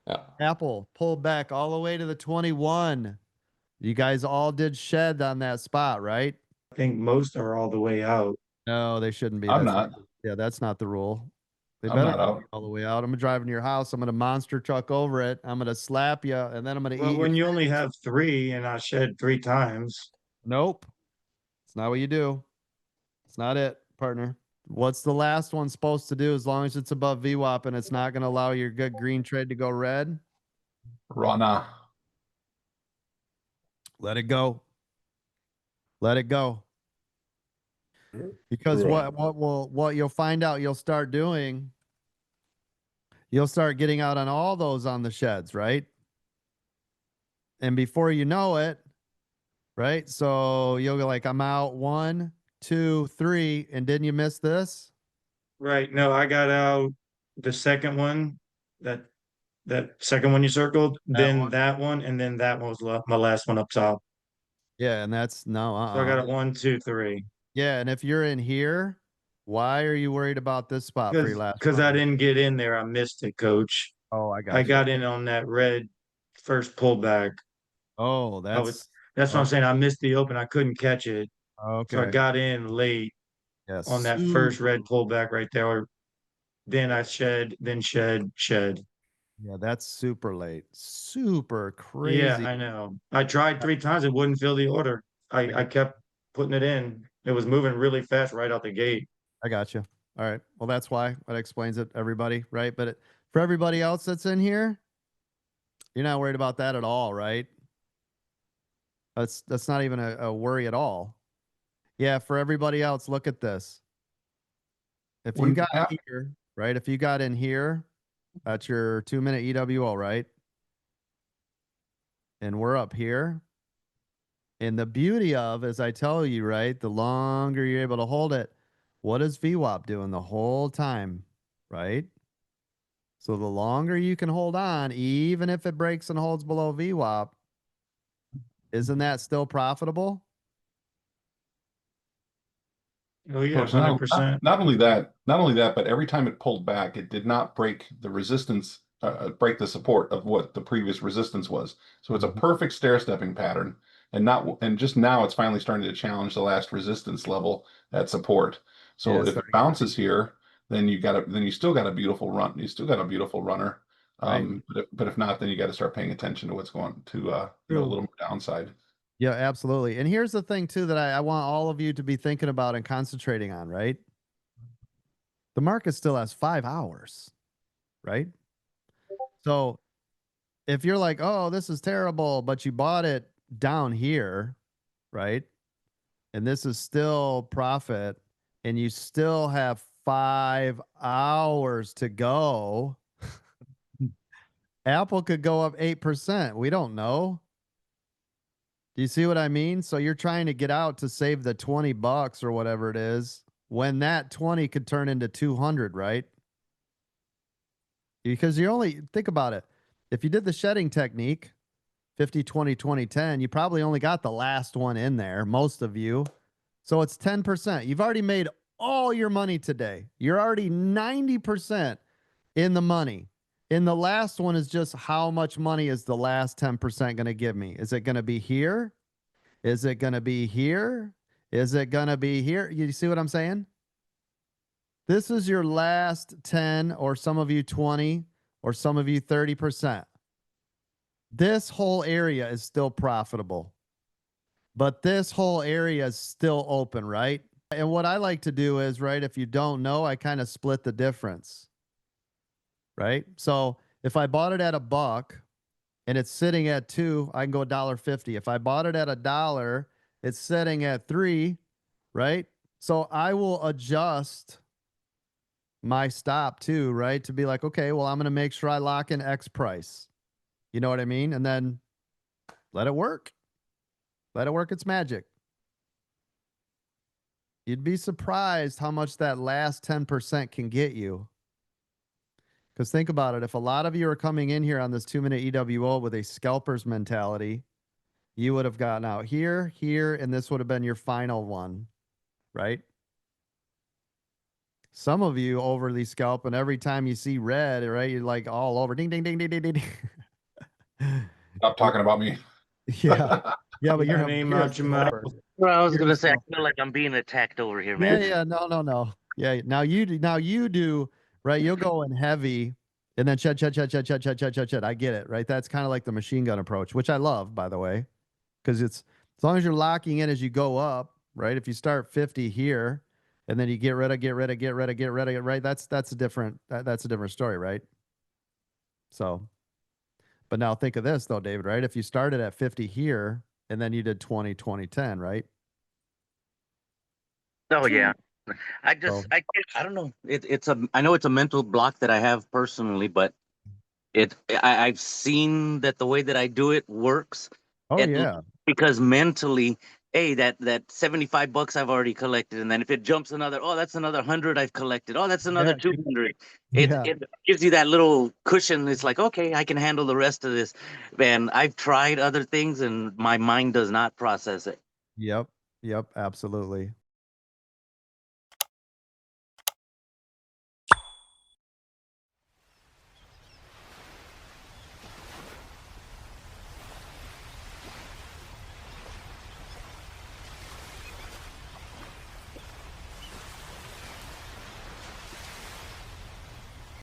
Yeah. Apple pulled back all the way to the 21. You guys all did shed on that spot, right? I think most are all the way out. No, they shouldn't be. I'm That's not. yeah, that's not the rule. They I'm better not not be out. all the way out. I'm gonna drive into your house. I'm gonna monster truck over it. I'm gonna slap you, and then I'm gonna Well, eat your when you only face. have three and I shed three times, Nope, it's not what you do. It's not it, partner. What's the last one supposed to do as long as it's above VWAP and it's not going to allow your good green trade to go red? Rana. Let it go. Let it go. Because Run. what you'll find out you'll start doing, you'll start getting out on all those on the sheds, right? And before you know it, right? So you'll go like, I'm out 1, 2, 3, and didn't you miss this? right? No, I got out the second one, that that second one you circled, That then one. that one, and then that one was my last one up top. Yeah, and that's no, So I got it 1, 2, 3. Yeah, and if you're in here, why are you worried about this spot for your last Because I run? didn't get in there, I missed it, coach. Oh, I I got you. got in on that red first pullback. Oh, I was that's that's what I'm okay. saying. I missed the open. I couldn't catch it. So I Okay. got in late Yes. on that first red pullback right there. Then I shed. Yeah, that's super late. Super Yeah, crazy. I know. I tried three times. It wouldn't fill the order. I I got, kept putting it in. It was moving really fast right out the gate. I got you. All right. Well, that's why that explains it, everybody, right? But for everybody else that's in here, you're not worried about that at all, right? That's not even a worry at all. Yeah, for everybody else, look at this. If you When got here, right? If you got in here, that's your 2 minute EWO, right? And we're up here. And the beauty of, as I tell you, right, the longer you're able to hold it, what is VWAP doing the whole time, right? So the longer you can hold on, even if it breaks and holds below VWAP, isn't that still profitable? Oh yeah, Coach, not, not 100%. not only that, but every time it pulled back, it did not break the resistance, break the support of what the previous resistance was. So it's a Mhm. perfect stair-stepping pattern, and just now it's finally starting to challenge the last resistance level at support. Yeah, So it's if it starting to break, bounces here, then you still got a beautiful run. You still got a beautiful runner. right? But if not, then you got to start paying attention to what's going to a True. little more downside. Yeah, absolutely. And here's the thing, too, that I want all of you to be thinking about and concentrating on, right? The market still has 5 hours, right? So if you're like, oh, this is terrible, but you bought it down here, right? And this is still profit, and you still have 5 hours to go. Apple could go up 8%. We don't know. Do you see what I mean? So you're trying to get out to save the $20 or whatever it is when that 20 could turn into 200, right? Because you only think about it. If you did the shedding technique, 50, 20, 20, 10, you probably only got the last one in there, most of you. So it's 10%. You've already made all your money today. You're already 90% in the money. And the last one is just how much money is the last 10% going to give me? Is it going to be here? Is it going to be here? Is it going to be here? You see what I'm saying? This is your last 10, or some of you 20, or some of you 30%. This whole area is still profitable, but this whole area is still open, right? And what I like to do is, right, if you don't know, I kind of split the difference, right? So if I bought it at $1 and it's sitting at 2, I can go $1.50. If I bought it at $1, it's sitting at 3, right? So I will adjust my stop too, right? To be like, okay, well, I'm going to make sure I lock in X price. You know what I mean? And then let it work. Let it work its magic. You'd be surprised how much that last 10% can get you. Because think about it. If a lot of you are coming in here on this 2 minute EWO with a scalper's mentality, you would have gotten out here, here, and this would have been your final one, right? some of you overly scalp, and every time you see red, right, you're like all over, ding, ding, ding, ding, ding, ding, ding. Stop talking about me. Yeah, yeah, but Yeah, you're a name you're a out your mouth. scalper. Well, I was You're a gonna say, I scalper. feel like I'm being attacked over here, Yeah, man. yeah, no. Yeah, now you do, right? You'll go in heavy and then shed. I get it, right? That's kind of like the machine gun approach, which I love, by the way, because it's as long as you're locking in as you go up, right? If you start 50 here and then you get rid of, right? That's a different that's a different story, right? So, but now think of this though, David, right? If you started at 50 here and then you did 20, 20, 10, right? Oh yeah. So, I don't know. I know it's a mental block that I have personally, but I've seen that the way that I do it works. oh At yeah. because mentally, hey, that $75 I've already collected, and then if it jumps another, oh, that's another 100 I've collected. Oh, that's another Yeah, 200. yeah. It gives you that little cushion. It's like, okay, I can handle the rest of this. And I've tried other things, and my mind does not process it. Yep. Yep. Absolutely.